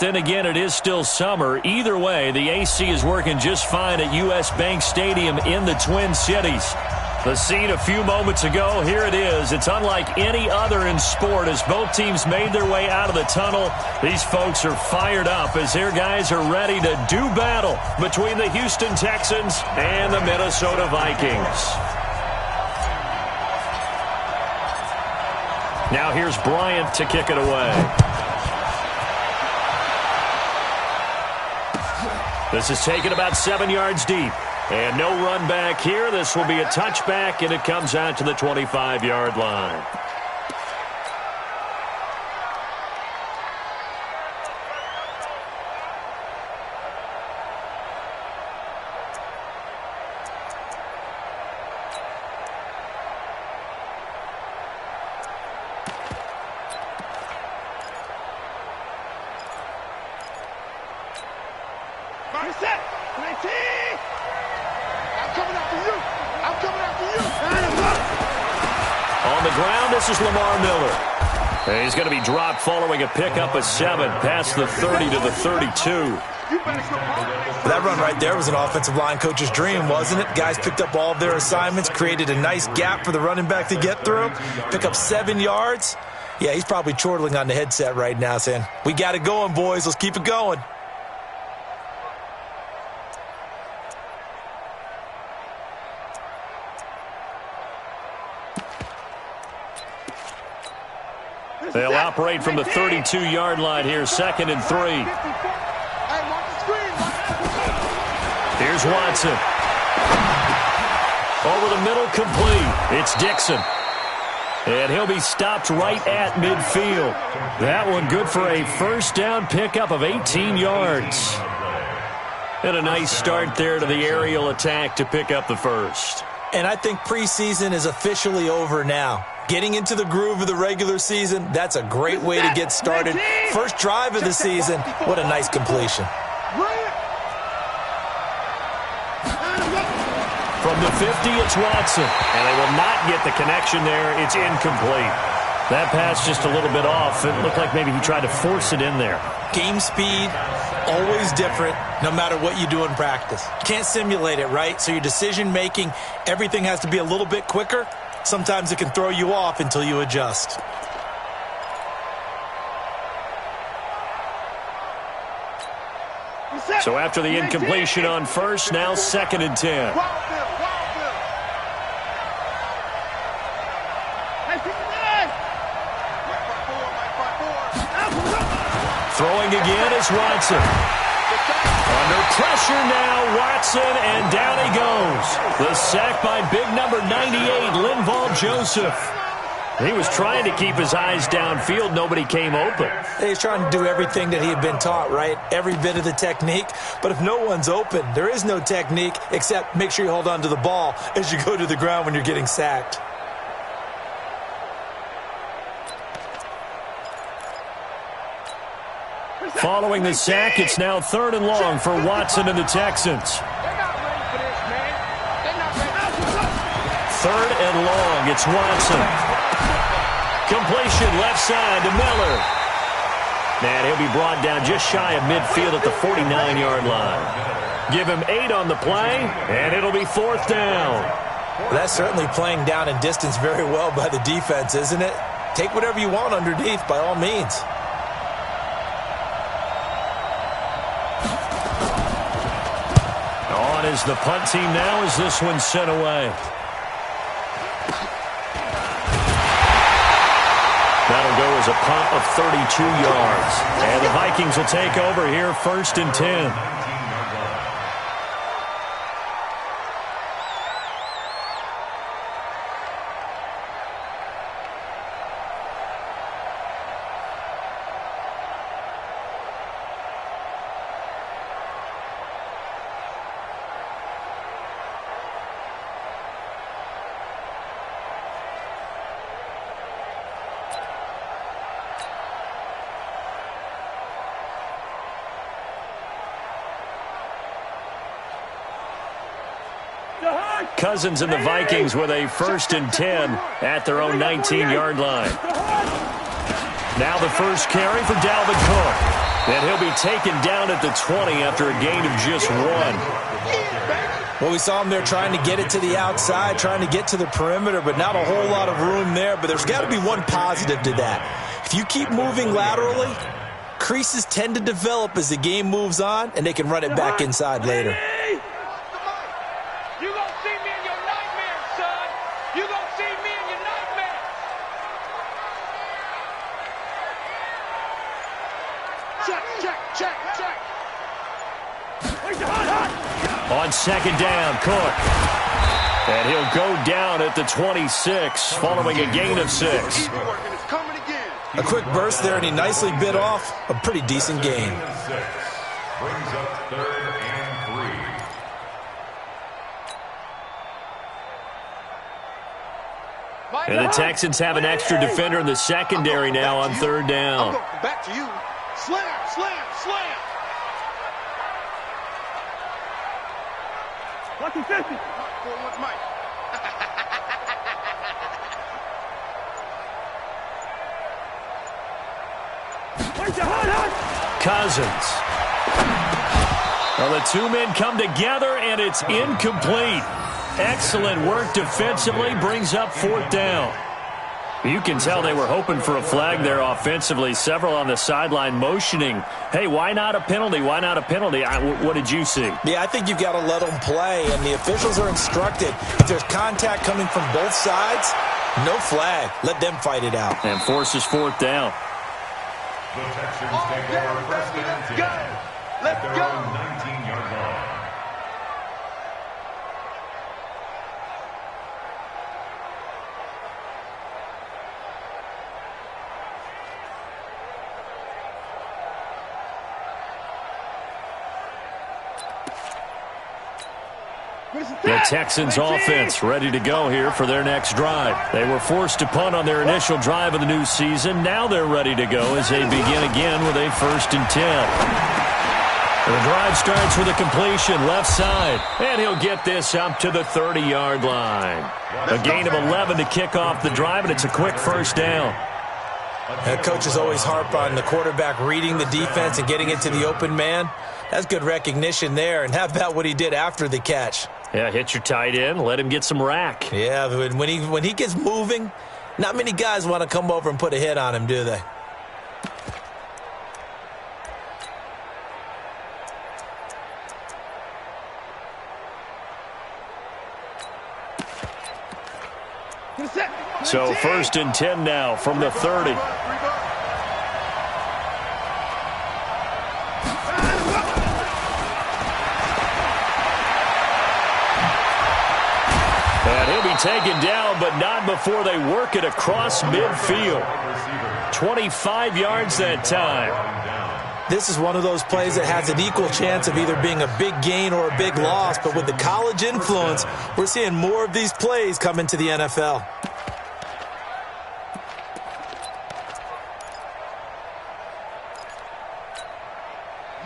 Then again, it is still summer. Either way, the AC is working just fine at U.S. Bank Stadium in the Twin Cities. The scene a few moments ago, here it is. It's unlike any other in sport as both teams made their way out of the tunnel. These folks are fired up as their guys are ready to do battle between the Houston Texans and the Minnesota Vikings. Now here's Bryant to kick it away. This is taken about 7 yards deep. And no run back here. This will be a touchback, and it comes out to the 25-yard line. Set, 19. I'm coming after you. I'm coming after you. On the ground, this is Lamar Miller. And he's going to be dropped following a pickup of 7 past the 30 to the 32. That run right there was an offensive line coach's dream, wasn't it? Guys picked up all of their assignments, created a nice gap for the running back to get through, pick up 7 yards. Yeah, he's probably chortling on the headset right now saying, we got it going, boys. Let's keep it going. They'll operate from the 32-yard line here, 2nd and 3. Here's Watson. Over the middle, complete. It's Dixon. And he'll be stopped right at midfield. That one good for a first down pickup of 18 yards. And a nice start there to the aerial attack to pick up the first. And I think preseason is officially over now. Getting into the groove of the regular season, that's a great way to get started. First drive of the season, what a nice completion. From the 50, it's Watson. And they will not get the connection there. It's incomplete. That pass just a little bit off. It looked like maybe he tried to force it in there. Game speed, always different, no matter what you do in practice. Can't simulate it, right? So your decision-making, everything has to be a little bit quicker. Sometimes it can throw you off until you adjust. So after the incompletion on first, now 2nd and 10. Throwing again is Watson. Under pressure now, Watson, and down he goes. The sack by big number 98, Linval Joseph. He was trying to keep his eyes downfield. Nobody came open. He's trying to do everything that he had been taught, right? Every bit of the technique. But if no one's open, there is no technique except make sure you hold on to the ball as you go to the ground when you're getting sacked. Following the sack, it's now 3rd and long for Watson and the Texans. 3rd and long, it's Watson. Completion left side to Miller. And he'll be brought down just shy of midfield at the 49-yard line. Give him 8 on the play, and it'll be 4th down. Well, that's certainly playing down in distance very well by the defense, isn't it? Take whatever you want underneath, by all means. On is the punt team now as this one's sent away. That'll go as a punt of 32 yards. And the Vikings will take over here 1st and 10. Cousins and the Vikings with a 1st and 10 at their own 19-yard line. Now the first carry for Dalvin Cook. And he'll be taken down at the 20 after a gain of just 1. Well, we saw him there trying to get it to the outside, trying to get to the perimeter, but not a whole lot of room there. But there's got to be one positive to that. If you keep moving laterally, creases tend to develop as the game moves on, and they can run it back inside later. You gonna see me in your nightmares, son. You gonna see me in your nightmares. Check, check, check, check. On second down, Cook. And he'll go down at the 26, following a gain of 6. It's coming again. A quick burst there, and he nicely bit off a pretty decent gain. Brings up 3rd and 3. And the Texans have an extra defender in the secondary now on 3rd down. Back to you. Slam, slam, slam. Lucky 50. 4-1 Mike. Cousins. Well, the two men come together, and it's incomplete. Excellent work defensively, brings up 4th down. You can tell they were hoping for a flag there offensively. Several on the sideline motioning, hey, why not a penalty? Why not a penalty? What did you see? Yeah, I think you've got to let them play, and the officials are instructed. If there's contact coming from both sides, no flag. Let them fight it out. And forces 4th down. The Texans take over 1st and 10. Let's At their go. own 19-yard line. The Texans offense ready to go here for their next drive. They were forced to punt on their initial drive of the new season. Now they're ready to go as they begin again with a 1st and 10. The drive starts with a completion left side, and he'll get this up to the 30-yard line. A gain of 11 to kick off the drive, and it's a quick 1st down. Coaches always harp on the quarterback reading the defense and getting it to the open man. That's good recognition there. And how about what he did after the catch? Yeah, hit your tight end, let him get some rack. Yeah, but when he gets moving, not many guys want to come over and put a hit on him, do they? So 1st and 10 now from the 30. And he'll be taken down, but not before they work it across midfield. 25 yards that time. This is one of those plays that has an equal chance of either being a big gain or a big loss, but with the college influence, we're seeing more of these plays come into the NFL.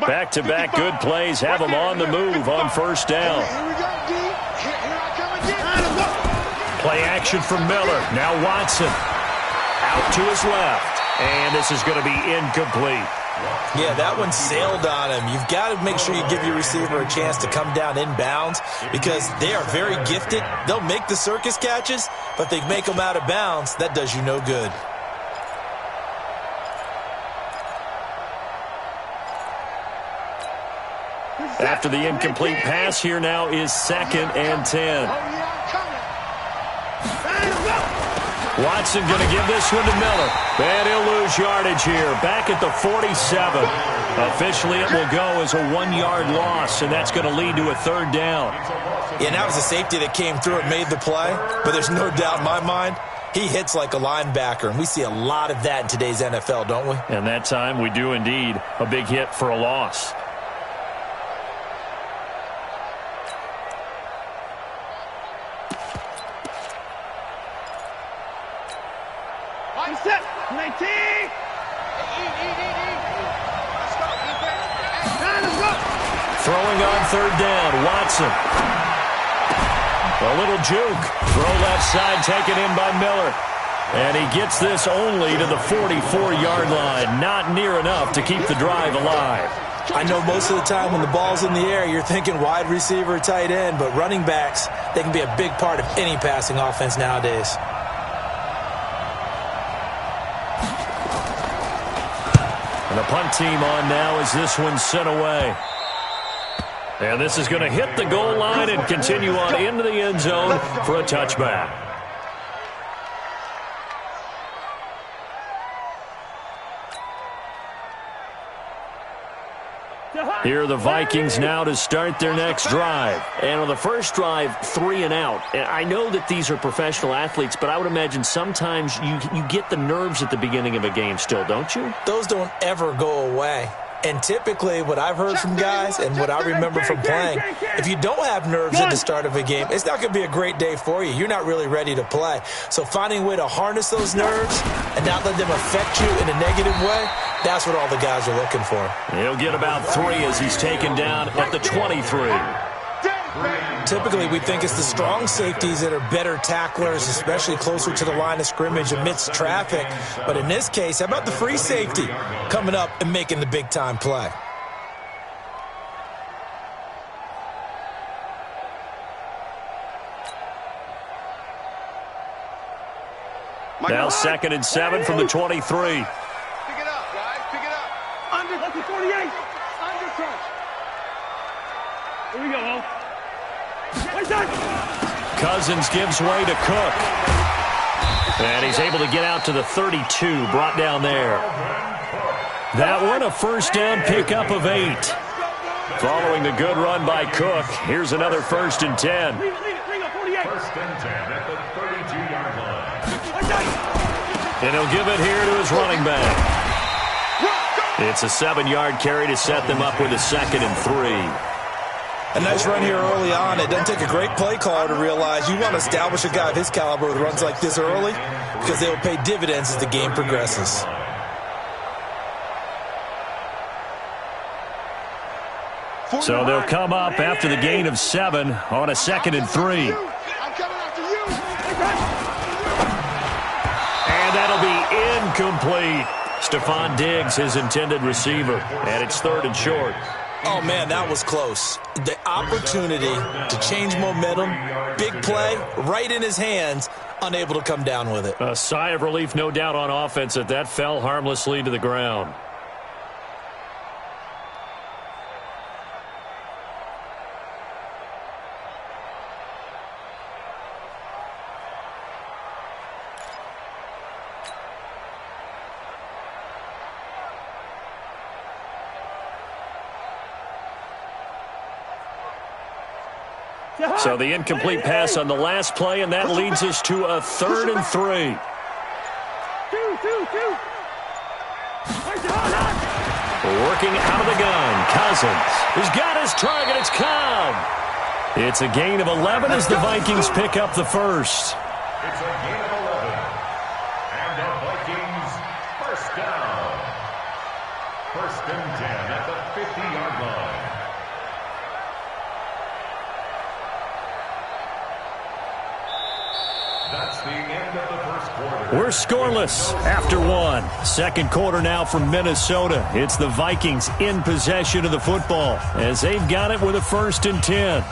Back-to-back good plays have them on the move on 1st down. Here we go, D. Here I come again. Play action from Miller. Now Watson. Out to his left. And this is going to be incomplete. Yeah, that one sailed on him. You've got to make sure you give your receiver a chance to come down inbounds because they are very gifted. They'll make the circus catches, but if they make them out of bounds, that does you no good. After the incomplete pass, here now is 2nd and 10. Watson going to give this one to Miller. And he'll lose yardage here. Back at the 47. Officially, it will go as a 1-yard loss, and that's going to lead to a 3rd down. Yeah, and that was a safety that came through and made the play. But there's no doubt in my mind, he hits like a linebacker, and we see a lot of that in today's NFL, don't we? And that time, we do indeed. A big hit for a loss. Set. 19. Let's go, Throwing on 3rd down, Watson. A little juke. Throw left side taken in by Miller. And he gets this only to the 44-yard line. Not near enough to keep the drive alive. I know most of the time when the ball's in the air, you're thinking wide receiver, tight end, but running backs, they can be a big part of any passing offense nowadays. And the punt team on now as this one's sent away. And this is going to hit the goal line and continue on into the end zone for a touchback. Here are the Vikings now to start their next drive. And on the first drive, 3 and out. And I know that these are professional athletes, but I would imagine sometimes you get the nerves at the beginning of a game still, don't you? Those don't ever go away. And typically what I've heard from guys and what I remember from playing, if you don't have nerves at the start of a game, it's not going to be a great day for you. You're not really ready to play. So finding a way to harness those nerves and not let them affect you in a negative way, that's what all the guys are looking for. He'll get about 3 as he's taken down at the 23. Typically, we think it's the strong safeties that are better tacklers, especially closer to the line of scrimmage amidst traffic. But in this case, how about the free safety coming up and making the big-time play? Now 2nd and 7 from the 23. Pick it up, guys. Pick it up. Under 48. Under crunch. Here we go. Cousins gives way to Cook. And he's able to get out to the 32, brought down there. That one a first down pickup of 8. Following the good run by Cook, here's another 1st and 10. 1st and 10 at the 32-yard line. And he'll give it here to his running back. It's a 7-yard carry to set them up with a 2nd and 3. A nice run here early on. It doesn't take a great play caller to realize you want to establish a guy of his caliber with runs like this early because they will pay dividends as the game progresses. So they'll come up after the gain of 7 on a 2nd and 3. And that'll be incomplete. Stephon Diggs, his intended receiver. And it's 3rd and short. Oh, man, that was close. The opportunity to change momentum, big play, right in his hands, unable to come down with it. A sigh of relief, no doubt, on offense that that fell harmlessly to the ground. So the incomplete pass on the last play, and that leads us to a 3rd and 3. Working out of the gun, Cousins. He's got his target. It's Cobb. It's a gain of 11 as the Vikings pick up the first. It's a gain of 11. And the Vikings first down. 1st and 10 at the 50-yard line. That's the end of the first quarter. We're scoreless after 1. 2nd quarter now from Minnesota. It's the Vikings in possession of the football as they've got it with a 1st and 10.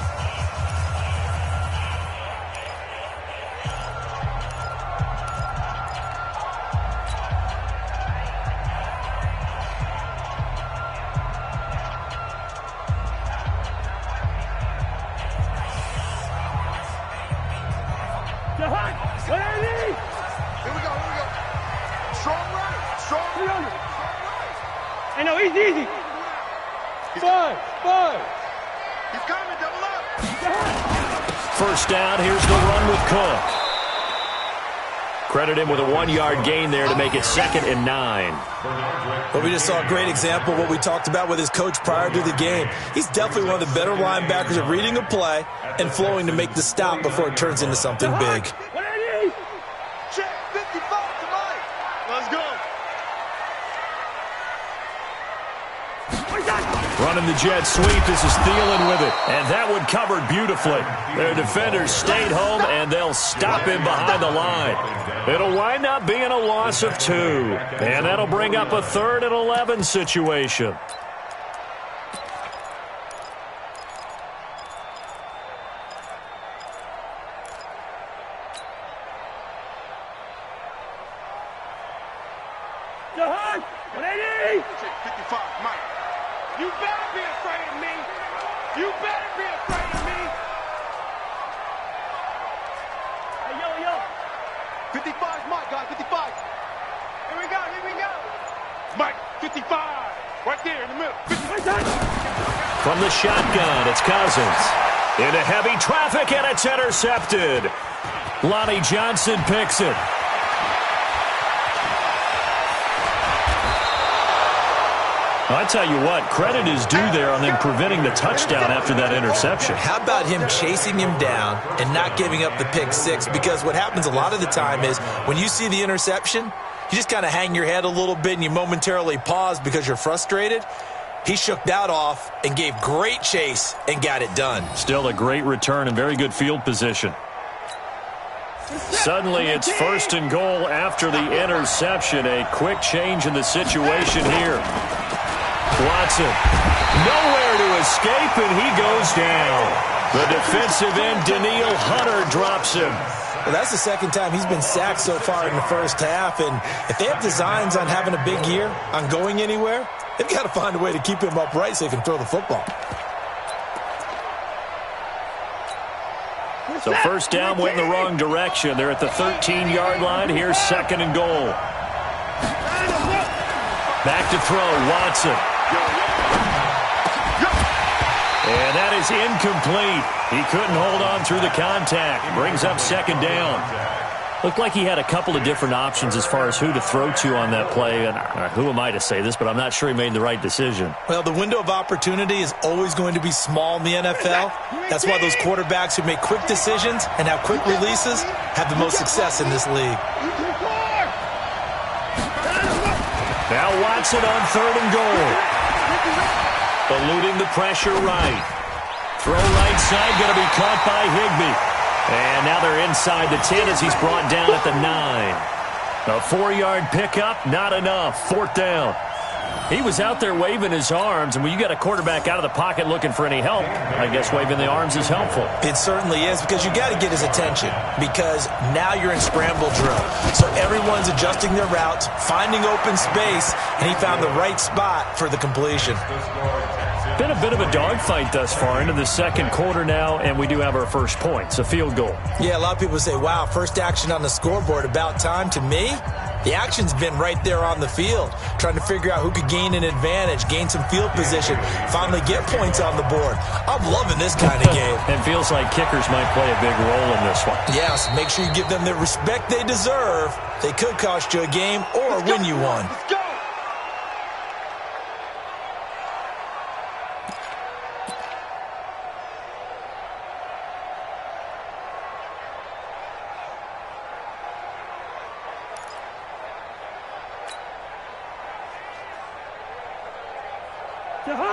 First down, here's the run with Cook. Credit him with a 1-yard gain there to make it 2nd and 9. But we just saw a great example of what we talked about with his coach prior to the game. He's definitely one of the better linebackers at reading a play and flowing to make the stop before it turns into something big. Check 55 tonight. Let's go. Running the jet sweep. This is Thielen with it. And that one covered beautifully. Their defenders stayed home, and they'll stop him behind the line. It'll wind up being a loss of 2. And that'll bring up a 3rd and 11 situation. You better be afraid of me. You better be afraid of me. Hey, yo. 55's Mike, guys, 55. Here we go. Mike, 55. Right there in the middle. 55. From the shotgun, it's Cousins. Into heavy traffic, and it's intercepted. Lonnie Johnson picks it. I tell you what, credit is due there on them preventing the touchdown after that interception. How about him chasing him down and not giving up the pick 6? Because what happens a lot of the time is when you see the interception, you just kind of hang your head a little bit and you momentarily pause because you're frustrated. He shook that off and gave great chase and got it done. Still a great return and very good field position. Suddenly it's 1st and goal after the interception. A quick change in the situation here. Watson, nowhere to escape, and he goes down. The defensive end, Daniil Hunter, drops him. Well, that's the second time he's been sacked so far in the first half, and if they have designs on having a big year, on going anywhere, they've got to find a way to keep him upright so he can throw the football. So first down went in the wrong direction. They're at the 13-yard line. Here's 2nd and goal. Back to throw, Watson. And that is incomplete. He couldn't hold on through the contact. Brings up 2nd down. Looked like he had a couple of different options as far as who to throw to on that play. And who am I to say this, but I'm not sure he made the right decision. Well, the window of opportunity is always going to be small in the NFL. That's why those quarterbacks who make quick decisions and have quick releases have the most success in this league. Now Watson on 3rd and goal. Eluding the pressure right. Throw right side, going to be caught by Higbee. And now they're inside the 10 as he's brought down at the 9. A 4-yard pickup, not enough. 4th down. He was out there waving his arms, and when you got a quarterback out of the pocket looking for any help, I guess waving the arms is helpful. It certainly is, because you got to get his attention, because now you're in scramble drill. So everyone's adjusting their routes, finding open space, and he found the right spot for the completion. Been a bit of a dogfight thus far into the 2nd quarter now, and we do have our first point. It's a field goal. Yeah, a lot of people say, wow, first action on the scoreboard, about time. To me, the action's been right there on the field, trying to figure out who could gain an advantage, gain some field position, finally get points on the board. I'm loving this kind of game. It feels like kickers might play a big role in this one. Yes, make sure you give them the respect they deserve. They could cost you a game or win you one. Let's go.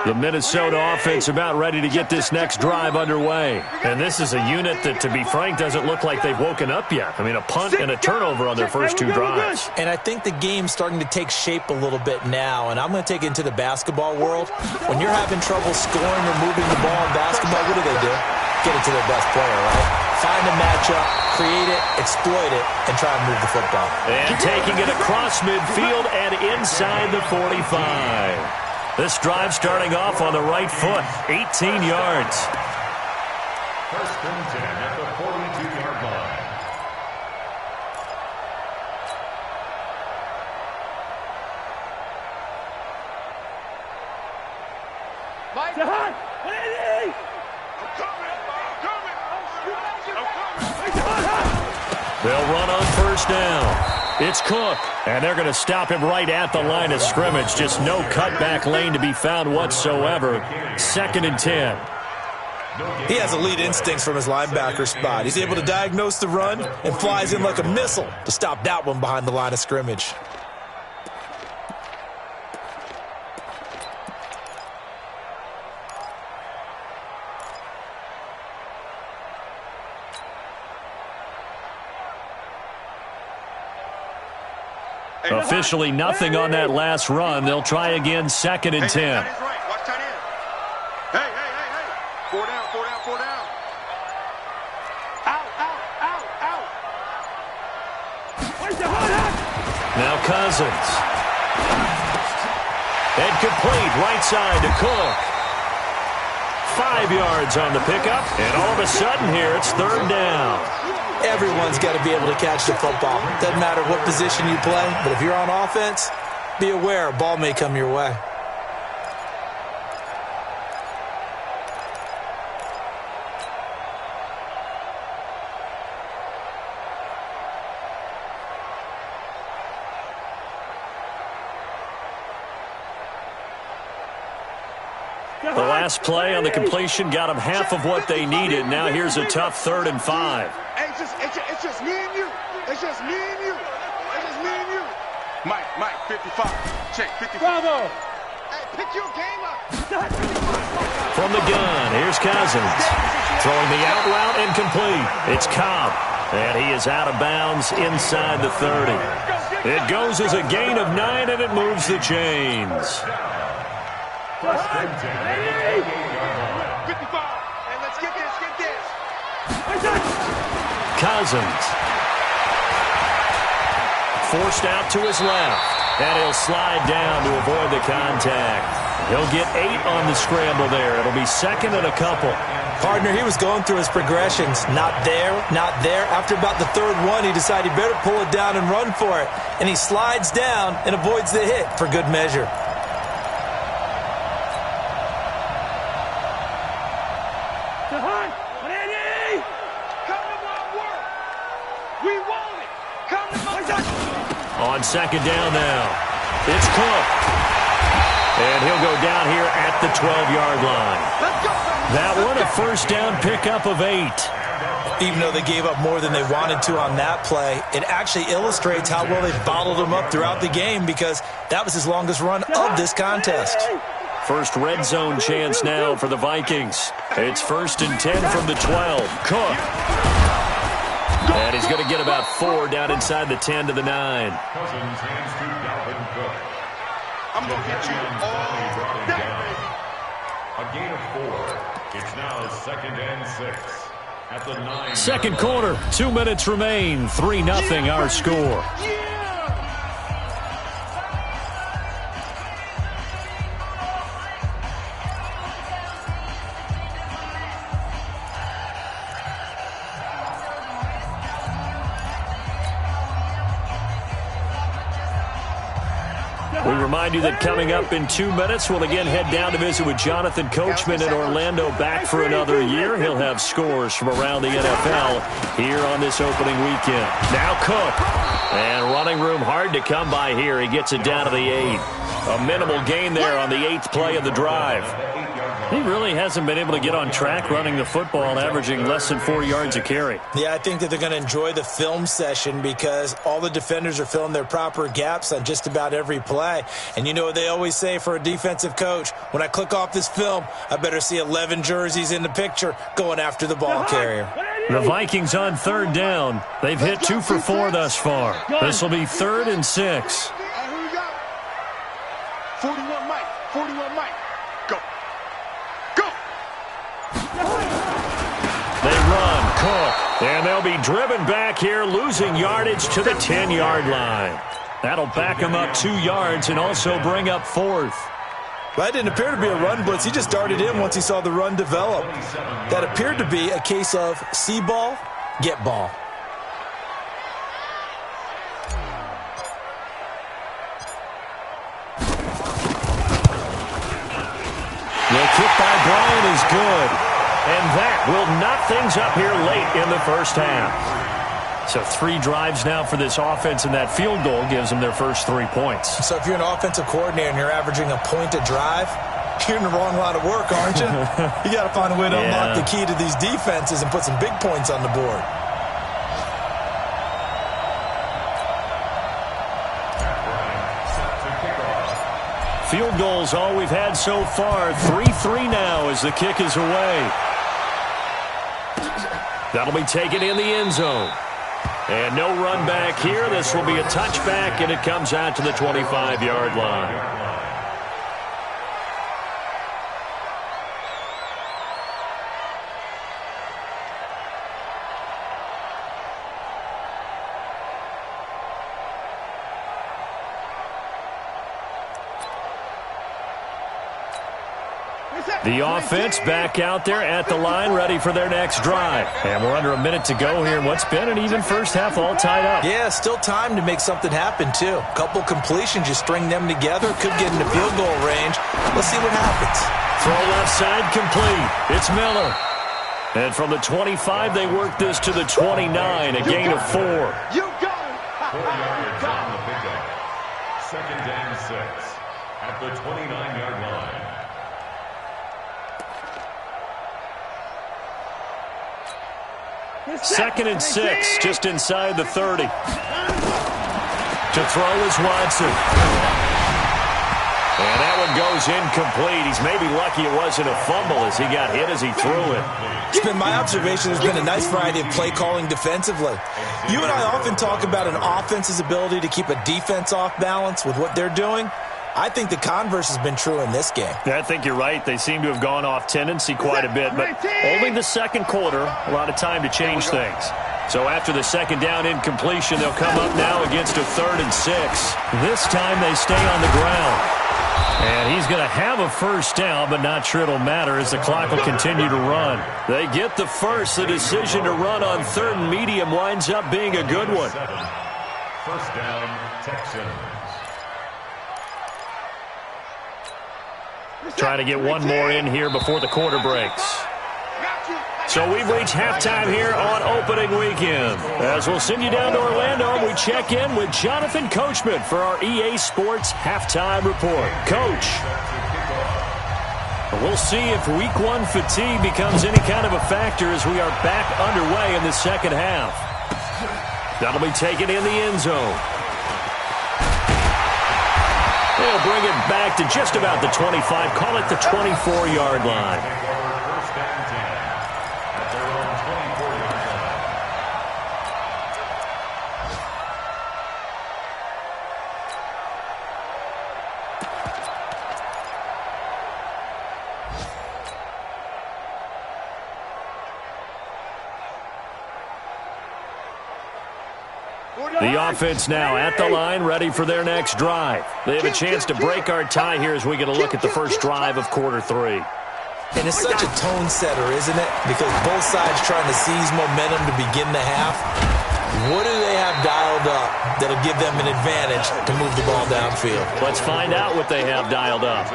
The Minnesota offense about ready to get this next drive underway. And this is a unit that, to be frank, doesn't look like they've woken up yet. I mean, a punt and a turnover on their first 2 drives. And I think the game's starting to take shape a little bit now, and I'm going to take it into the basketball world. When you're having trouble scoring or moving the ball in basketball, what do? Get it to their best player, right? Find a matchup, create it, exploit it, and try and move the football. And taking it across midfield and inside the 45. This drive starting off on the right foot, 18 yards. 1st and 10 at the 42-yard line. Mike, I'm coming. They'll run on 1st down. It's Cook, and they're going to stop him right at the line of scrimmage. Just no cutback lane to be found whatsoever. 2nd and 10. He has elite instincts from his linebacker spot. He's able to diagnose the run and flies in like a missile to stop that one behind the line of scrimmage. Officially nothing on that last run. They'll try again, 2nd and 10. Watch tight end. Hey. 4 down. Out. Now Cousins. And complete right side to Cook. 5 yards on the pickup, and all of a sudden here it's 3rd down. Everyone's got to be able to catch the football. Doesn't matter what position you play, but if you're on offense, be aware a ball may come your way. The last play on the completion got them half of what they needed. Now here's a tough 3rd and 5. Hey, it's just me and you. It's just me and you. Mike, 55. Check, 55. Bravo. Hey, pick your game up. From the gun, here's Cousins. Throwing the out route incomplete. It's Cobb. And he is out of bounds inside the 30. It goes as a gain of 9, and it moves the chains. 55. Hey, let's get this. Cousins. Forced out to his left. And he'll slide down to avoid the contact. He'll get 8 on the scramble there. It'll be 2nd and a couple. Partner, he was going through his progressions. Not there. After about the 3rd one, he decided he better pull it down and run for it. And he slides down and avoids the hit for good measure. On 2nd down now, it's Cook. And he'll go down here at the 12-yard line. That one a 1st down pickup of 8. Even though they gave up more than they wanted to on that play, it actually illustrates how well they bottled him up throughout the game because that was his longest run of this contest. First red zone chance now for the Vikings. It's 1st and 10 from the 12. Cook. And he's going to get about 4 down inside the 10 to the 9. Cousins hands to Dalvin Cook. I'm going to get you all day. A gain of 4. It's now 2nd and 6. At the 9. Second quarter, 2 minutes remain. 3-0 our score. We remind you that coming up in 2 minutes, we'll again head down to visit with Jonathan Coachman in Orlando, back for another year. He'll have scores from around the NFL here on this opening weekend. Now Cook. And running room hard to come by here. He gets it down to the 8. A minimal gain there on the 8th play of the drive. He really hasn't been able to get on track running the football, averaging less than 4 yards a carry. Yeah, I think that they're going to enjoy the film session because all the defenders are filling their proper gaps on just about every play. And you know what they always say for a defensive coach? When I click off this film, I better see 11 jerseys in the picture going after the ball carrier. The Vikings on 3rd down. They've hit 2 for 4 thus far. This will be 3rd and 6. Hey, who you got? 41 Mike. 41 Mike. Go. They run, Cook, and they'll be driven back here, losing yardage to the 10-yard line. That'll back them up 2 yards and also bring up 4th. That didn't appear to be a run blitz. He just darted in once he saw the run develop. That appeared to be a case of see ball, get ball. The kick by Bryant is good. And that will knock things up here late in the first half. So 3 drives now for this offense, and that field goal gives them their first 3 points. So if you're an offensive coordinator and you're averaging a point a drive, you're in the wrong line of work, aren't you? You got to find a way to unlock the key to these defenses and put some big points on the board. Field goals all we've had so far. 3-3 now as the kick is away. That'll be taken in the end zone. And no run back here. This will be a touchback, and it comes out to the 25-yard line. The offense back out there at the line, ready for their next drive. And we're under a minute to go here in what's been an even first half, all tied up. Yeah, still time to make something happen, too. A couple completions, you string them together, could get into field goal range. Let's see what happens. Throw left side complete. It's Miller. And from the 25, they work this to the 29, a gain of 4. You got it. 4 yards on the pickup. 2nd and 6 at the 29-yard line. Second and 6, just inside the 30. To throw is Watson. And that one goes incomplete. He's maybe lucky it wasn't a fumble as he got hit as he threw it. It's been my observation there's been a nice variety of play calling defensively. You and I often talk about an offense's ability to keep a defense off balance with what they're doing. I think the converse has been true in this game. I think you're right. They seem to have gone off tendency quite a bit, but only the second quarter, a lot of time to change things. So after the second down incompletion, they'll come up now against a 3rd and 6. This time they stay on the ground. And he's going to have a first down, but not sure it'll matter as the clock will continue to run. They get the first. The decision to run on 3rd and medium winds up being a good one. First down, Texans. Trying to get one more in here before the quarter breaks. So we've reached halftime here on opening weekend. As we'll send you down to Orlando, we check in with Jonathan Coachman for our EA Sports Halftime Report. Coach, we'll see if Week 1 fatigue becomes any kind of a factor as we are back underway in the second half. That'll be taken in the end zone. They'll bring it back to just about the 25. Call it the 24-yard line. First and 10 at their own 24-yard line. The offense now at the line, ready for their next drive. They have a chance to break our tie here as we get a look at the first drive of quarter 3. And it's such a tone setter, isn't it? Because both sides trying to seize momentum to begin the half. What do they have dialed up that'll give them an advantage to move the ball downfield? Let's find out what they have dialed up.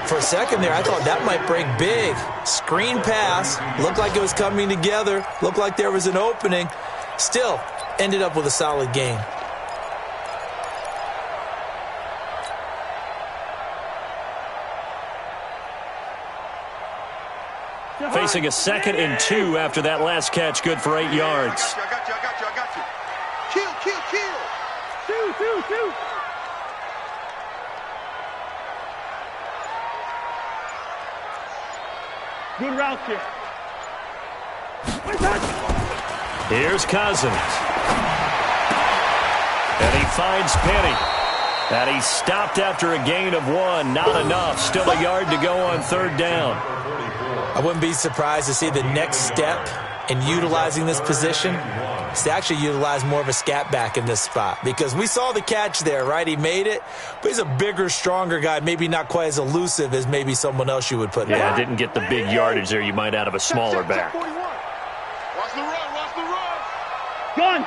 For a second there, I thought that might break big. Screen pass. Looked like it was coming together. Looked like there was an opening. Still, ended up with a solid game. Facing a 2nd and 2 after that last catch, good for 8 yards. I got you. Kill. Two. Good route kick. Here's Cousins. And he finds Penny. And he stopped after a gain of 1. Not enough. Still a yard to go on 3rd down. I wouldn't be surprised to see the next step in utilizing this position is to actually utilize more of a scat back in this spot. Because we saw the catch there, right? He made it, but he's a bigger, stronger guy, maybe not quite as elusive as maybe someone else you would put there. Yeah, didn't get the big yardage there you might out of a smaller back. Watch the run. Gun.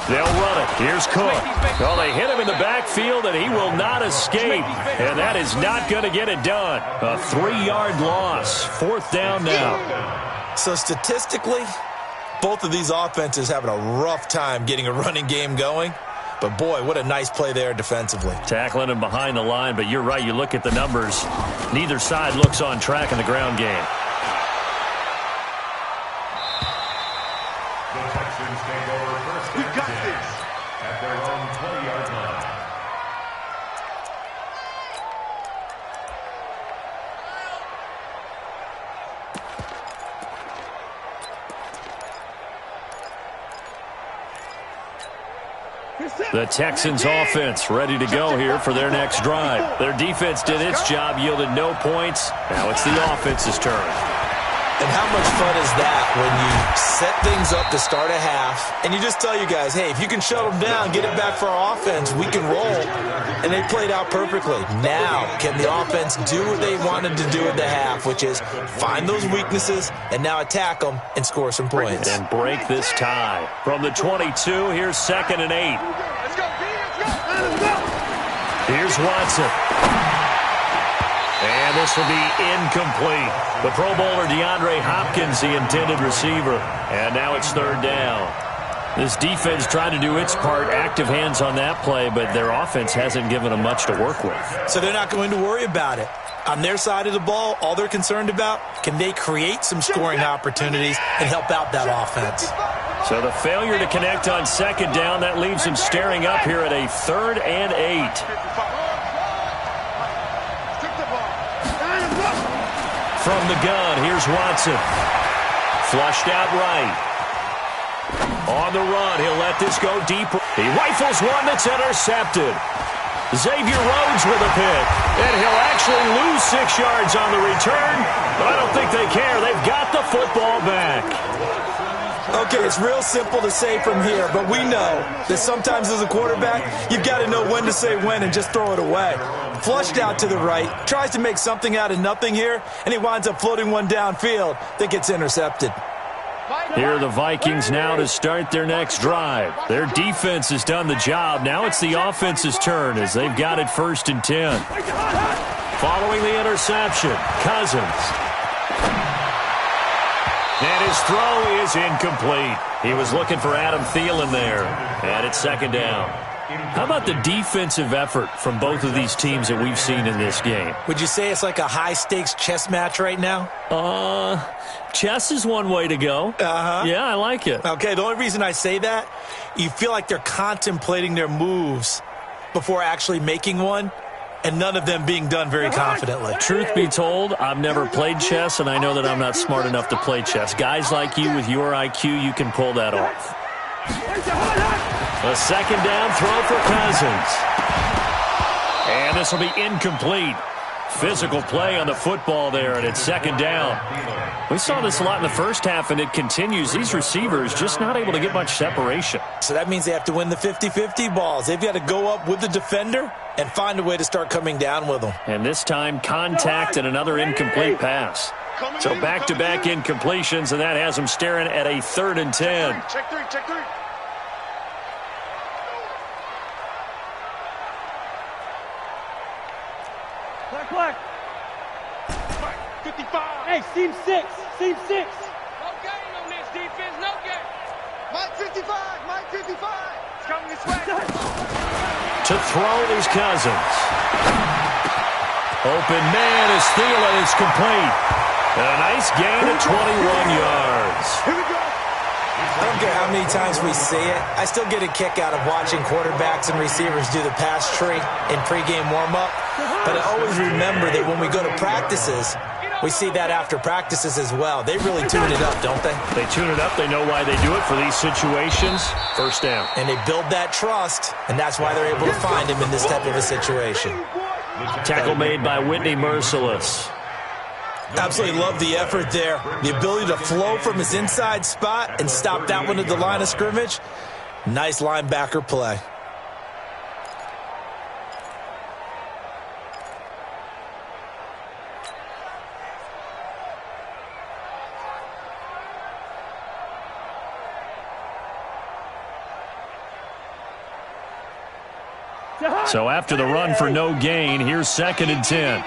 They'll run it. Here's Cook. Well, they hit him in the backfield, and he will not escape. And that is not going to get it done. A 3-yard loss. 4th down now. So statistically, both of these offenses having a rough time getting a running game going. But, boy, what a nice play there defensively. Tackling him behind the line, but you're right. You look at the numbers. Neither side looks on track in the ground game. The Texans take over first and 10 at their own 20-yard line. The Texans offense ready to go here for their next drive. Their defense did its job, yielded no points. Now it's the offense's turn. And how much fun is that when you set things up to start a half and you just tell you guys, hey, if you can shut them down, get it back for our offense, we can roll. And they played out perfectly. Now, can the offense do what they wanted to do at the half, which is find those weaknesses and now attack them and score some points. And break this tie. From the 22, here's 2nd and 8. Let's go, B. Let's go. Here's Watson. And this will be incomplete. The Pro Bowler DeAndre Hopkins, the intended receiver. And now it's 3rd down. This defense tried to do its part, active hands on that play, but their offense hasn't given them much to work with. So they're not going to worry about it. On their side of the ball, all they're concerned about, can they create some scoring opportunities and help out that offense? So the failure to connect on 2nd down, that leaves them staring up here at a 3rd and 8. From the gun, here's Watson. Flushed out right. On the run, he'll let this go deep. He rifles one that's intercepted. Xavier Rhodes with a pick. And he'll actually lose 6 yards on the return, but I don't think they care. They've got the football back. Okay, it's real simple to say from here, but we know that sometimes as a quarterback, you've got to know when to say when and just throw it away. Flushed out to the right, tries to make something out of nothing here, and he winds up floating one downfield that gets intercepted. Here are the Vikings now to start their next drive. Their defense has done the job. Now it's the offense's turn as they've got it 1st and 10. Following the interception, Cousins. And his throw is incomplete. He was looking for Adam Thielen there. And it's 2nd down. How about the defensive effort from both of these teams that we've seen in this game? Would you say it's like a high-stakes chess match right now? Chess is one way to go. Yeah, I like it. Okay, the only reason I say that, you feel like they're contemplating their moves before actually making one, and none of them being done very confidently. Truth be told, I've never played chess, and I know that I'm not smart enough to play chess. Guys like you with your IQ, you can pull that off. A 2nd down throw for Cousins. And this will be incomplete. Physical play on the football there, and it's 2nd down. We saw this a lot in the first half, and it continues. These receivers just not able to get much separation. So that means they have to win the 50-50 balls. They've got to go up with the defender and find a way to start coming down with them. And this time, contact and another incomplete pass. So back-to-back incompletions, and that has them staring at a 3rd and 10. Check three. Black. 55. Hey, seam 6. No gain on this defense, no gain. Mike 55. It's coming this way. To throw is Cousins. Open man is Thielen. It's complete. And a nice gain of 21 yards. Here we go. I don't care how many times we see it. I still get a kick out of watching quarterbacks and receivers do the pass tree in pregame warm-up. But I always remember that when we go to practices, we see that after practices as well. They really tune it up, don't they? They tune it up. They know why they do it for these situations. 1st down. And they build that trust, and that's why they're able to find him in this type of a situation. Tackle made by Whitney Merciless. Absolutely love the effort there. The ability to flow from his inside spot and stop that one at the line of scrimmage. Nice linebacker play. So after the run for no gain, here's 2nd and 10.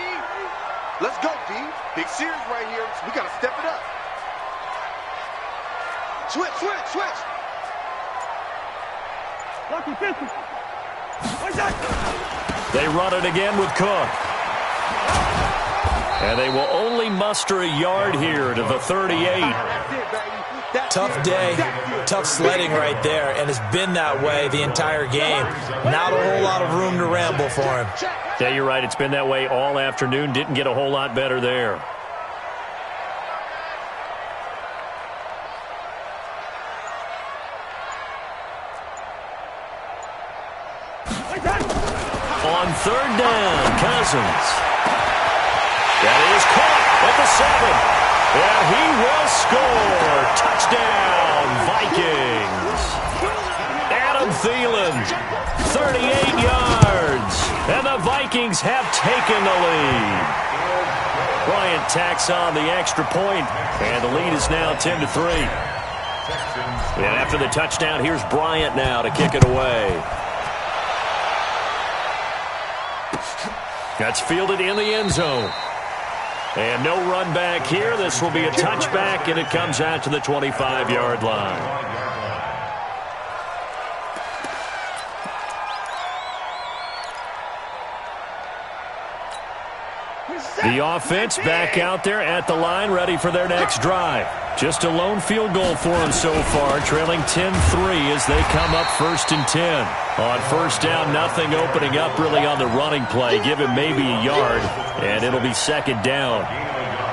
Let's go, D. Big series right here. We got to step it up. Switch. Lucky 50. They run it again with Cook. And they will only muster a yard here to the 38. That's it, baby. Tough day, tough sledding right there, and it's been that way the entire game. Not a whole lot of room to ramble for him. Yeah, you're right. It's been that way all afternoon. Didn't get a whole lot better there. third down. Cousins. That is caught at the 7. And he will score. Touchdown, Vikings. Adam Thielen, 38 yards. And the Vikings have taken the lead. Bryant tacks on the extra point, and the lead is now 10-3. And after the touchdown, here's Bryant now to kick it away. That's fielded in the end zone. And no run back here. This will be a touchback, and it comes out to the 25-yard line. The offense back out there at the line, ready for their next drive. Just a lone field goal for them so far, trailing 10-3 as they come up 1st and 10. On first down, nothing opening up really on the running play. Give him maybe a yard, and it'll be 2nd down.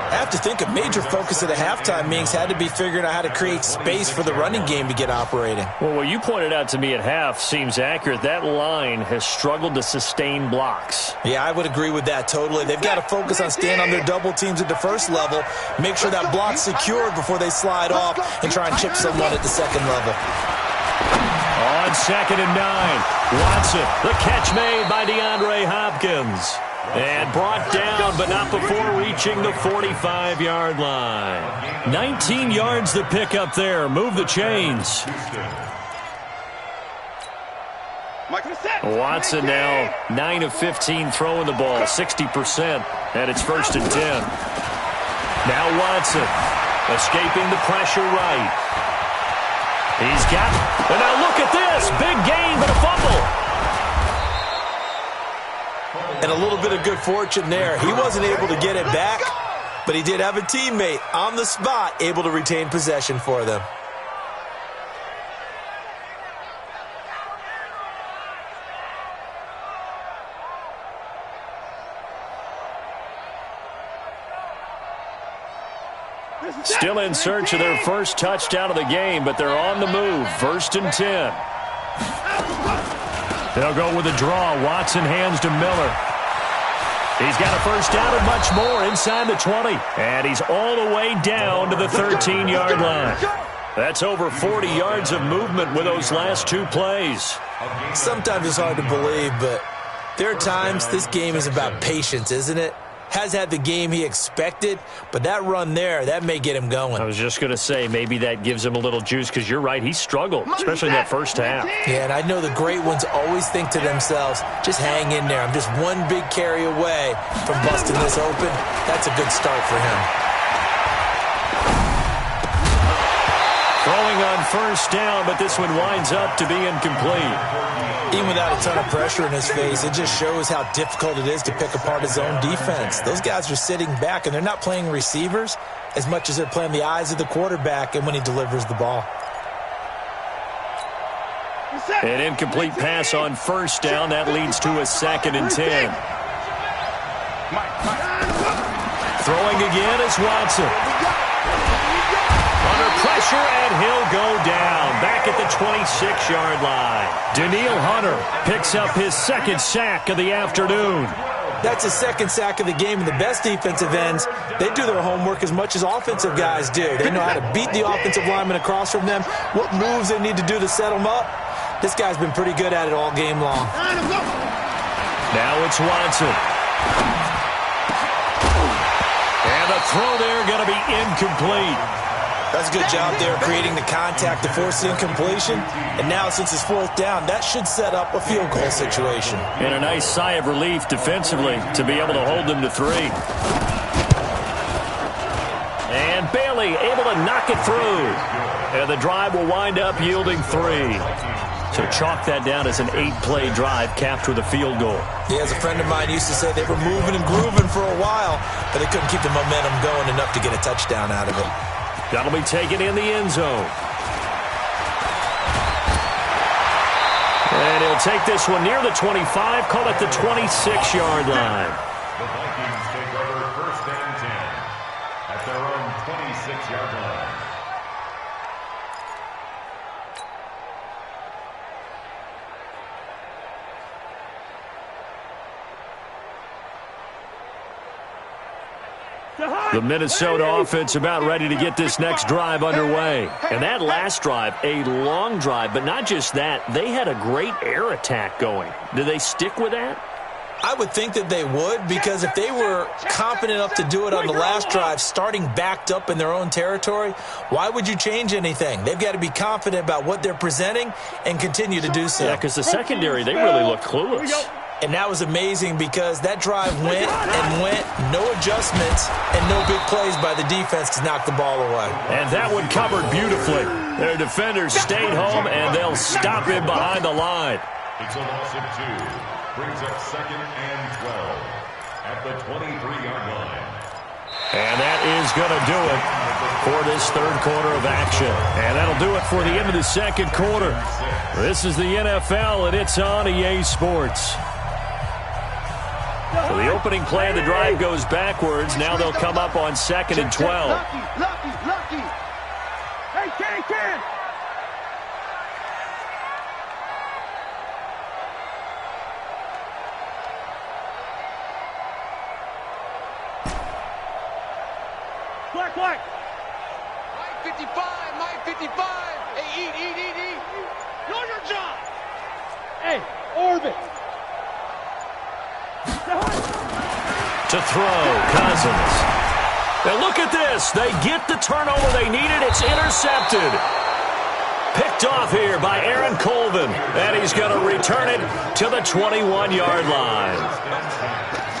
I have to think a major focus of the halftime meetings had to be figuring out how to create space for the running game to get operating. Well, what you pointed out to me at half seems accurate. That line has struggled to sustain blocks. Yeah, I would agree with that totally. They've got to focus on staying on their double teams at the first level, make sure that block's secured before they slide off and try and chip someone at the second level. On 2nd and 9, Watson, the catch made by DeAndre Hopkins. And brought down, but not before reaching the 45-yard line. 19 yards to pick up there. Move the chains. Watson now 9 of 15 throwing the ball, 60%. And it's 1st and 10. Now Watson escaping the pressure right. He's got it. And now look at this. Big gain, but a fumble. And a little bit of good fortune there. He wasn't able to get it back, but he did have a teammate on the spot able to retain possession for them. Still in search of their first touchdown of the game, but they're on the move. 1st and 10. They'll go with a draw. Watson hands to Miller. He's got a first down and much more inside the 20. And he's all the way down to the 13-yard line. That's over 40 yards of movement with those last 2 plays. Sometimes it's hard to believe, but there are times this game is about patience, isn't it? Has had the game he expected, but that run there, that may get him going. I was just going to say, maybe that gives him a little juice, because you're right, he struggled, especially in that first half. Yeah, and I know the great ones always think to themselves, just hang in there. I'm just one big carry away from busting this open. That's a good start for him. Throwing on first down, but this one winds up to be incomplete. Even without a ton of pressure in his face, it just shows how difficult it is to pick apart his own defense. Those guys are sitting back, and they're not playing receivers as much as they're playing the eyes of the quarterback and when he delivers the ball. An incomplete pass on first down. That leads to a 2nd and 10. Throwing again is Watson. Under pressure, and he'll go down. Back at the 26-yard line. Danielle Hunter picks up his 2nd sack of the afternoon. That's his 2nd sack of the game, and the best defensive ends, they do their homework as much as offensive guys do. They know how to beat the offensive lineman across from them, what moves they need to do to set them up. This guy's been pretty good at it all game long. Now it's Watson. And the throw there going to be incomplete. That's a good job there creating the contact to force the incompletion. And now, since it's 4th down, that should set up a field goal situation. And a nice sigh of relief defensively to be able to hold them to 3. And Bailey able to knock it through. And the drive will wind up yielding 3. So chalk that down as an 8-play drive capped with a field goal. Yeah, as a friend of mine used to say, they were moving and grooving for a while, but they couldn't keep the momentum going enough to get a touchdown out of it. That'll be taken in the end zone. And he'll take this one near the 25, call it the 26-yard line. The Vikings take over 1st and 10 at their own 26-yard line. The Minnesota offense about ready to get this next drive underway. And that last drive, a long drive, but not just that. They had a great air attack going. Do they stick with that? I would think that they would, because if they were confident enough to do it on the last drive, starting backed up in their own territory, why would you change anything? They've got to be confident about what they're presenting and continue to do so. Yeah, because the secondary, they really look clueless. And that was amazing because that drive went and went, no adjustments, and no big plays by the defense to knock the ball away. And that one covered beautifully. Their defenders stayed home, and they'll stop him behind the line. It's a loss of 2. Brings up 2nd and 12 at the 23-yard line. And that is going to do it for this third quarter of action. And that'll do it for the end of the second quarter. This is the NFL, and it's on EA Sports. So the opening play of the drive goes backwards. Now they'll come up on 2nd and 12. Lucky. Hey, Ken. Black. Mike 55. Hey, eat. Know your job. Hey, orbit. To throw, Cousins. Now look at this. They get the turnover they needed. It's intercepted. Picked off here by Aaron Colvin. And he's going to return it to the 21-yard line.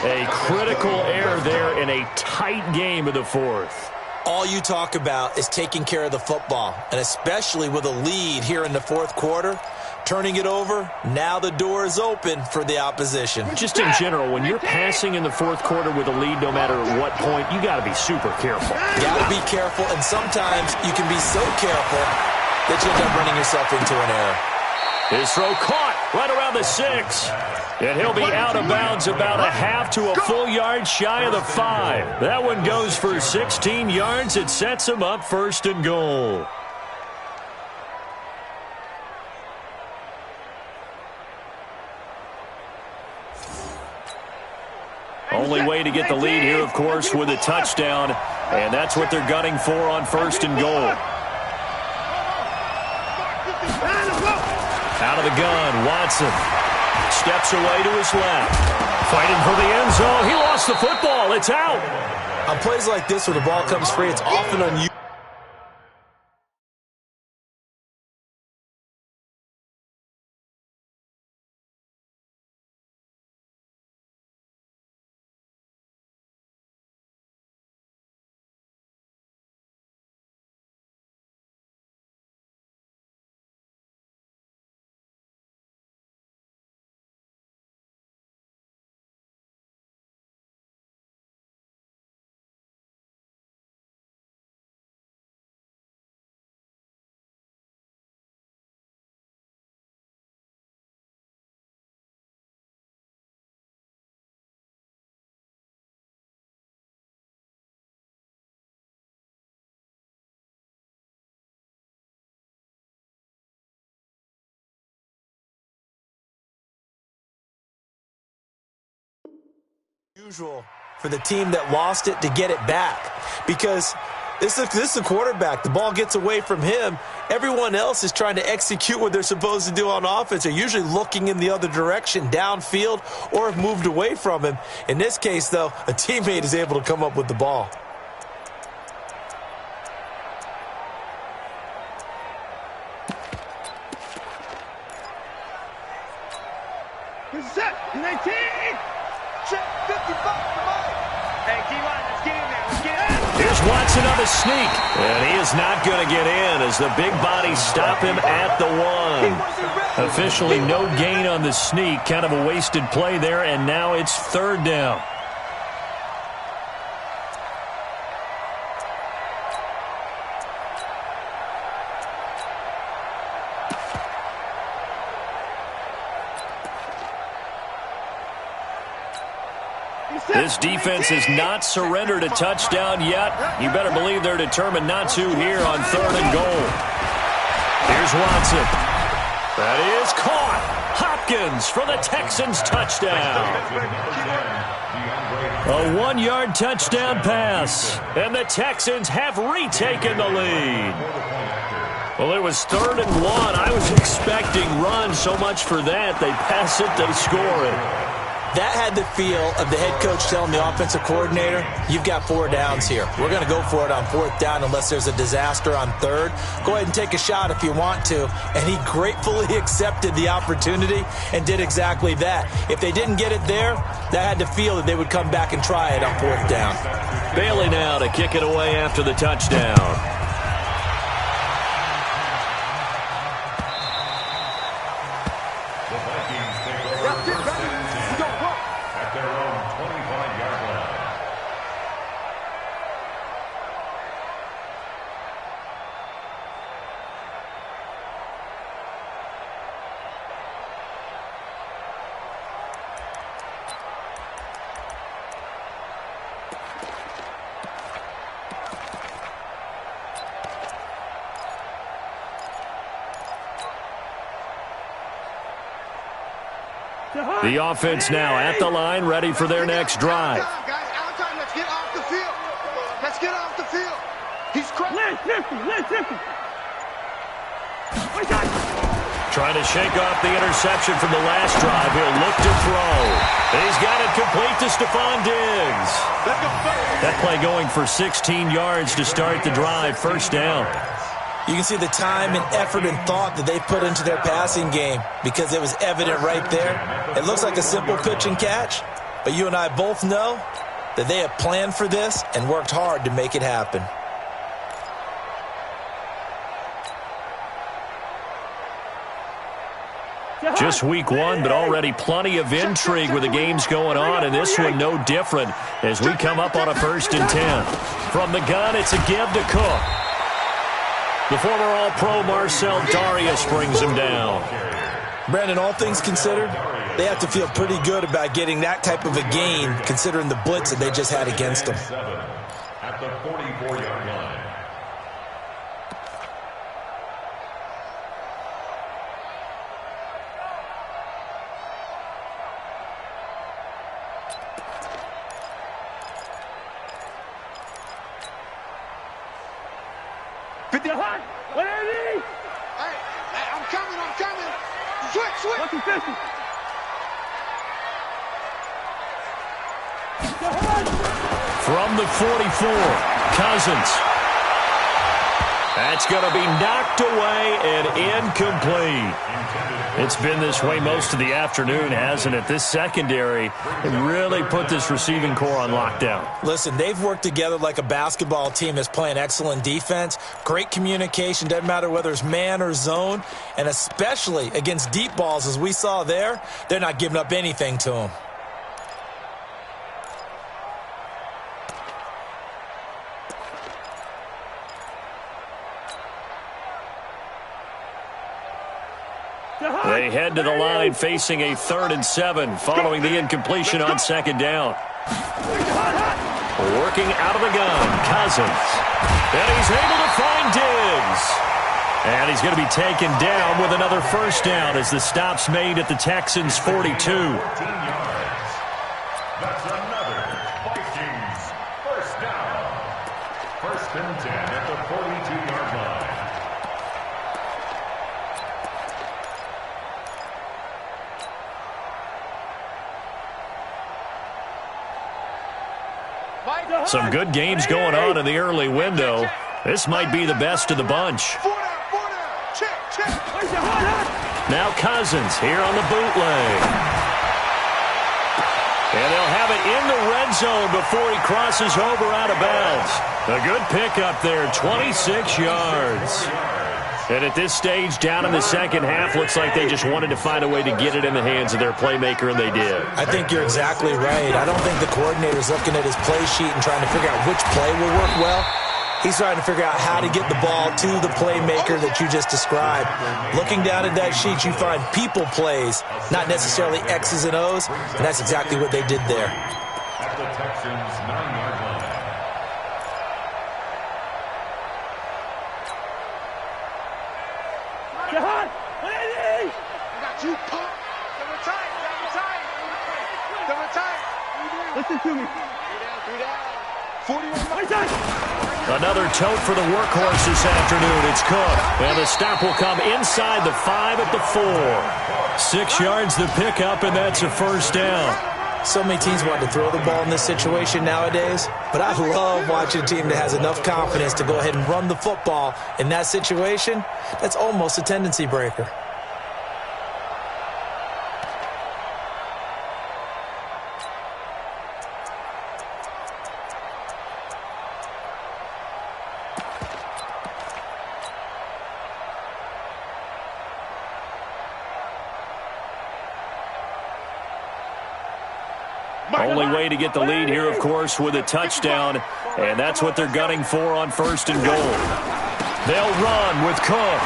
A critical error there in a tight game of the fourth. All you talk about is taking care of the football, and especially with a lead here in the fourth quarter, turning it over, now the door is open for the opposition. Just in general, when you're passing in the fourth quarter with a lead, no matter what point, you got to be super careful. Got to be careful, and sometimes you can be so careful that you end up running yourself into an error. His throw caught right around the 6. And he'll be out of bounds about a half to a full yard shy of the 5. That one goes for 16 yards. It sets him up 1st and goal. Only way to get the lead here, of course, with a touchdown. And that's what they're gunning for on 1st and goal. Out of the gun, Watson steps away to his left. Fighting for the end zone. He lost the football. It's out. On plays like this where the ball comes free, it's often unusual. For the team that lost it to get it back, because this is a quarterback. The ball gets away from him. Everyone else is trying to execute what they're supposed to do on offense. They're usually looking in the other direction, downfield, or have moved away from him. In this case, though, a teammate is able to come up with the ball. Set. 19. Check 55 for Mike. Hey, D-line, let's get in there. Let's get in. Here's Watson on the sneak. And he is not going to get in as the big bodies stop him at the 1. Officially no gain on the sneak. Kind of a wasted play there, and now it's 3rd down. This defense has not surrendered a touchdown yet. You better believe they're determined not to here on 3rd and goal. Here's Watson. That is caught. Hopped Hopkins for the Texans touchdown. A 1-yard touchdown pass, and the Texans have retaken the lead. Well, it was 3rd and 1. I was expecting run, so much for that. They pass it, they score it. That had the feel of the head coach telling the offensive coordinator, you've got 4 downs here. We're going to go for it on 4th down unless there's a disaster on 3rd. Go ahead and take a shot if you want to. And he gratefully accepted the opportunity and did exactly that. If they didn't get it there, that had the feel that they would come back and try it on 4th down. Bailey now to kick it away after the touchdown. The offense now at the line, ready for their next drive. Let's get off the field. Let's get off the field. He's crazy. Let's 50. Trying to shake off the interception from the last drive. He'll look to throw. And he's got it complete to Stephon Diggs. That play going for 16 yards to start the drive. 1st down. You can see the time and effort and thought that they put into their passing game because it was evident right there. It looks like a simple pitch and catch, but you and I both know that they have planned for this and worked hard to make it happen. Just week 1, but already plenty of intrigue with the games going on, and this one no different as we come up on a 1st and 10. From the gun, it's a give to Cook. The former All-Pro Marcel Darius brings him down. Brandon, all things considered, they have to feel pretty good about getting that type of a gain considering the blitz that they just had against them. At the 44-yard line. I'm coming. Switch. From the 44, Cousins. That's going to be knocked away and incomplete. It's been this way most of the afternoon, hasn't it? This secondary really put this receiving core on lockdown. Listen, they've worked together like a basketball team that's playing excellent defense. Great communication, doesn't matter whether it's man or zone. And especially against deep balls, as we saw there, they're not giving up anything to them. They head to the line facing a 3rd and 7 following the incompletion on 2nd down. Working out of the gun, Cousins. And he's able to find Diggs. And he's going to be taken down with another 1st down as the stop's made at the Texans' 42. That's another Vikings 1st down. 1st and 10 at the 42-yard line. Some good games going on in the early window. This might be the best of the bunch. Check. Now Cousins here on the bootleg. And they'll have it in the red zone before he crosses over out of bounds. A good pickup there, 26 yards. And at this stage, down in the second half, looks like they just wanted to find a way to get it in the hands of their playmaker, and they did. I think you're exactly right. I don't think the coordinator's looking at his play sheet and trying to figure out which play will work well. He's trying to figure out how to get the ball to the playmaker that you just described. Looking down at that sheet, you find people plays, not necessarily X's and O's, and that's exactly what they did there. At the Texans' 9-yard line. I got you, punk. Listen to me. 41 Another tote for the workhorse this afternoon. It's Cook. And the stop will come inside the 5 at the 4. 6 yards the pickup, and that's a first down. So many teams want to throw the ball in this situation nowadays, but I love watching a team that has enough confidence to go ahead and run the football in that situation. That's almost a tendency breaker. Only way to get the lead here, of course, with a touchdown, and that's what they're gunning for on 1st and goal. They'll run with Cook,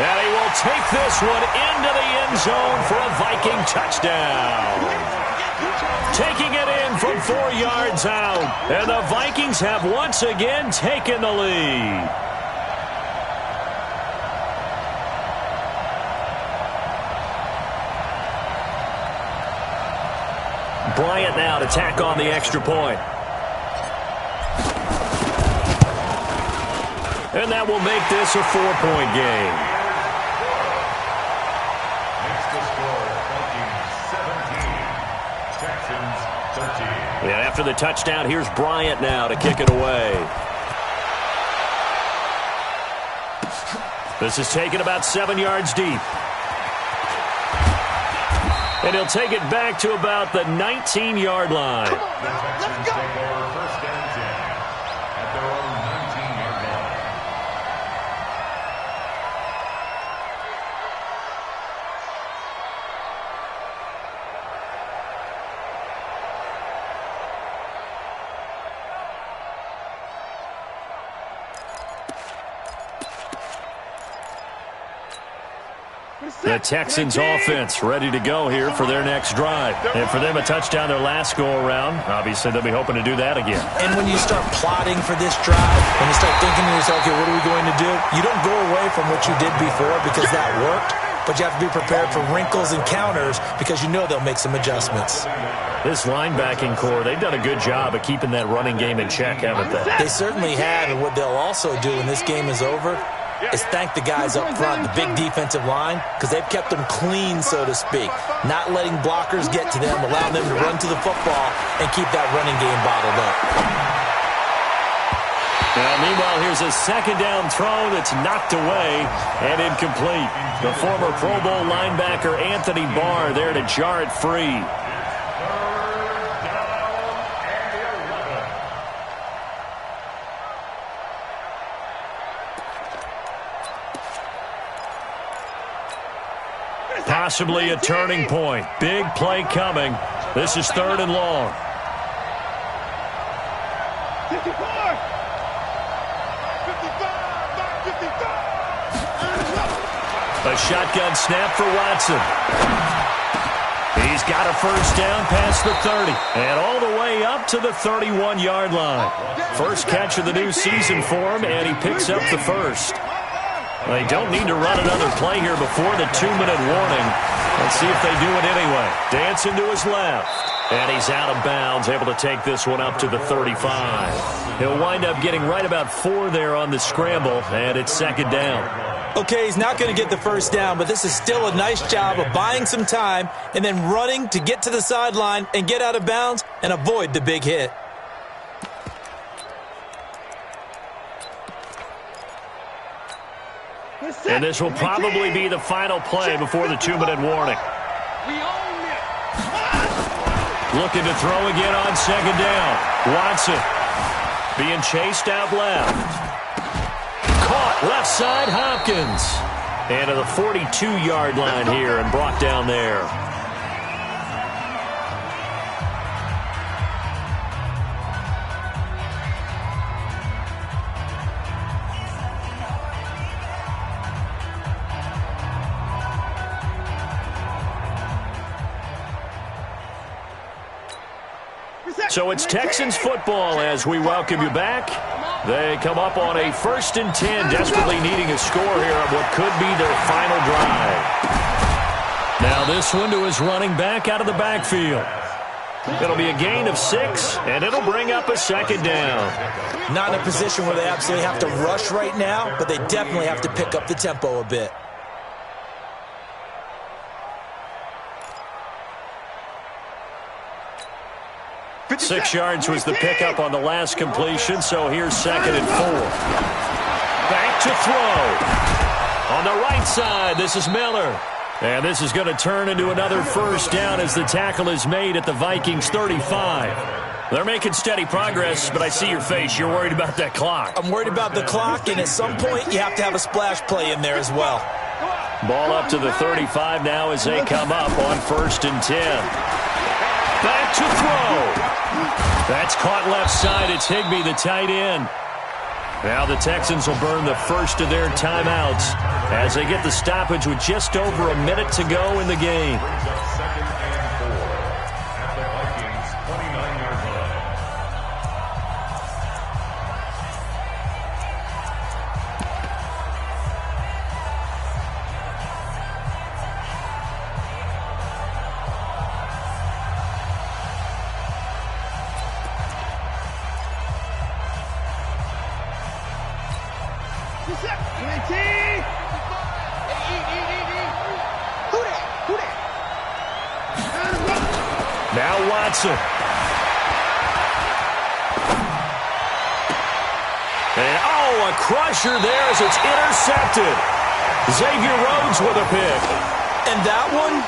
and he will take this one into the end zone for a Viking touchdown. Taking it in from 4 yards out, and the Vikings have once again taken the lead. Bryant now to tack on the extra point. And that will make this a 4-point game. Makes the score Vikings 17, Texans 13. And after the touchdown, here's Bryant now to kick it away. This is taken about 7 yards deep. And he'll take it back to about the 19-yard line. The Texans take over 1st and 10 at their own 19-yard line. The Texans offense ready to go here for their next drive. And for them, a touchdown their last go-around. Obviously, they'll be hoping to do that again. And when you start plotting for this drive, when you start thinking to yourself, okay, what are we going to do? You don't go away from what you did before because that worked, but you have to be prepared for wrinkles and counters because you know they'll make some adjustments. This linebacking core, they've done a good job of keeping that running game in check, haven't they? They certainly have, and what they'll also do when this game is over is thank the guys up front, the big defensive line, because they've kept them clean, so to speak, not letting blockers get to them, allowing them to run to the football and keep that running game bottled up. Now, meanwhile, here's a 2nd down throw that's knocked away and incomplete. The former Pro Bowl linebacker Anthony Barr there to jar it free. Possibly a turning point. Big play coming. This is 3rd and long. 54. 55. A shotgun snap for Watson. He's got a first down past the 30 and all the way up to the 31-yard line. First catch of the new season for him, and he picks up the first. They don't need to run another play here before the 2-minute warning. Let's see if they do it anyway. Dancing to his left. And he's out of bounds, able to take this one up to the 35. He'll wind up getting right about 4 there on the scramble, and it's 2nd down. Okay, he's not going to get the first down, but this is still a nice job of buying some time and then running to get to the sideline and get out of bounds and avoid the big hit. And this will probably be the final play before the 2-minute warning. Looking to throw again on 2nd down. Watson being chased out left. Caught left side, Hopkins. And to the 42-yard line here and brought down there. So it's Texans football as we welcome you back. They come up on a 1st and 10, desperately needing a score here on what could be their final drive. Now this one to his running back out of the backfield. It'll be a gain of 6, and it'll bring up a second down. Not in a position where they absolutely have to rush right now, but they definitely have to pick up the tempo a bit. Six yards was the pickup on the last completion, so here's 2nd and 4. Back to throw. On the right side, this is Miller. And this is going to turn into another first down as the tackle is made at the Vikings 35. They're making steady progress, but I see your face. You're worried about that clock. I'm worried about the clock, and at some point you have to have a splash play in there as well. Ball up to the 35 now as they come up on 1st and 10. Back to throw. That's caught left side. It's Higbee, the tight end. Now the Texans will burn the first of their timeouts as they get the stoppage with just over a minute to go in the game. Now Watson. And a crusher there as it's intercepted. Xavier Rhodes with a pick. And that one,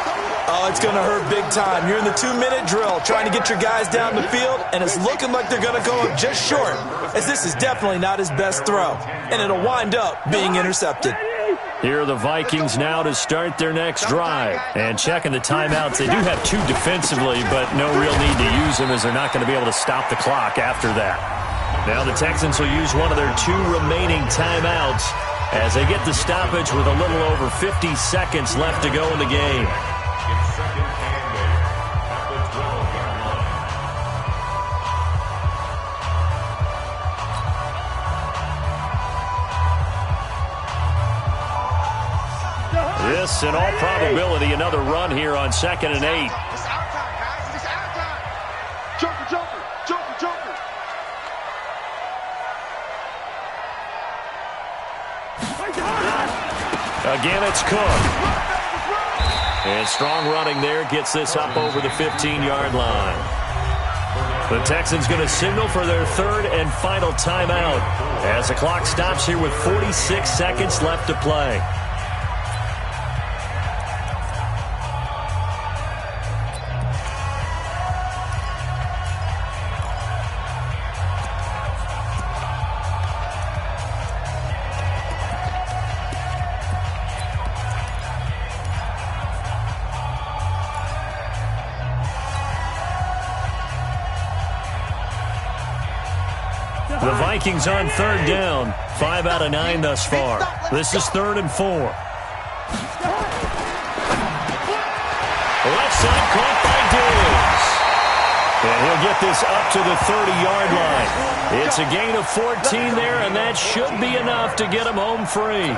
it's going to hurt big time. You're in the 2-minute drill trying to get your guys down the field, and it's looking like they're going to go up just short, as this is definitely not his best throw. And it'll wind up being intercepted. Here are the Vikings now to start their next drive. And checking the timeouts, they do have 2 defensively, but no real need to use them as they're not going to be able to stop the clock after that. Now the Texans will use one of their 2 remaining timeouts as they get the stoppage with a little over 50 seconds left to go in the game. This, in all probability, another run here on 2nd and 8. It's our time, guys. It's our time. Joker, Joker, Joker, Joker. Again, it's Cook. And strong running there gets this up over the 15-yard line. The Texans going to signal for their 3rd and final timeout as the clock stops here with 46 seconds left to play. The Vikings on 3rd down. 5 out of 9 thus far. This is 3rd and 4. Left side caught by Diggs. And he'll get this up to the 30-yard line. It's a gain of 14 there, and that should be enough to get him home free.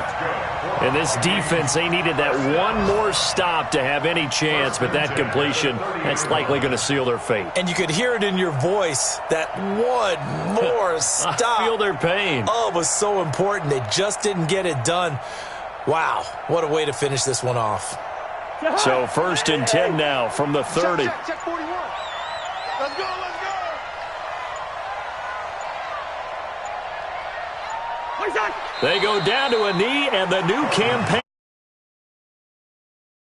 And this defense, they needed that one more stop to have any chance, but that completion, that's likely going to seal their fate. And you could hear it in your voice, that one more stop. I feel their pain. Oh, it was so important. They just didn't get it done. Wow, what a way to finish this one off. So 1st and 10 now from the 30. Check 41. Let's go, let's go. They go down to a knee, and the new campaign